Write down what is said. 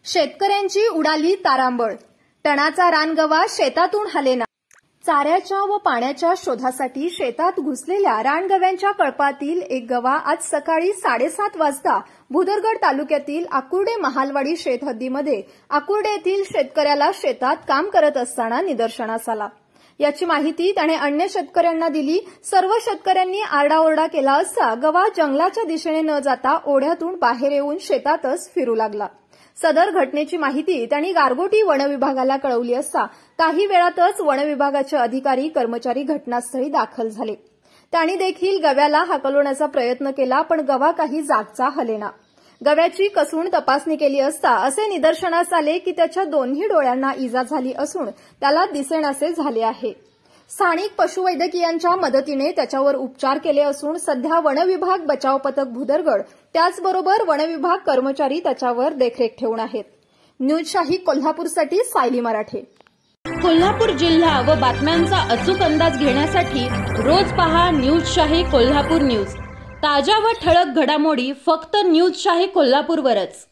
शेतकऱ्यांची उडाली तारांबळ, टणाचा रानगवा शेतातून हालेना। चाऱ्याच्या व पाण्याच्या शोधासाठी शेतात घुसलेल्या रानगव्यांच्या कळपातील एक गवा आज सकाळी 7:30 वाजता भुदरगड तालुक्यातील आकुर्डे महालवाडी शेतहद्दीमध्ये आकुर्डे येथील शेतकऱ्याला शेतात काम करत असताना निदर्शनास आला। याची माहिती त्याने अन्य शेतकऱ्यांना दिली। सर्व शेतकऱ्यांनी आरडाओरडा केला असता गवा जंगलाच्या दिशेने न जाता ओढ्यातून बाहेर येऊन शेतातच फिरू लागला। सदर घटनेची माहिती त्यांनी गारगोटी वनविभागाला कळवली असता काही वेळातच वनविभागाचे अधिकारी कर्मचारी घटनास्थळी दाखल झाले। त्यांनी देखील गव्याला हाकलवण्याचा प्रयत्न केला, पण गवा काही जागचा हलेना। गव्याची कसून तपासणी केली असता असे निदर्शनास आले की त्याच्या दोन्ही डोळ्यांना इजा झाली असून त्याला दिसेनासे झाले आहे। स्थानिक पशुवैद्यकीयांच्या मदतीने त्याच्यावर उपचार केले असून सध्या वनविभाग बचाव पथक भुदरगड त्याचबरोबर वनविभाग कर्मचारी त्याच्यावर देखरेख ठेवून आहेत। न्यूज शाही कोल्हापूरसाठी सायली मराठे। कोल्हापूर जिल्हा व बातम्यांचा अचूक अंदाज घेण्यासाठी रोज पहा न्यूज शाही कोल्हापूर न्यूज। ताज्या व ठळक घडामोडी फक्त न्यूज शाही कोल्हापूरवरच।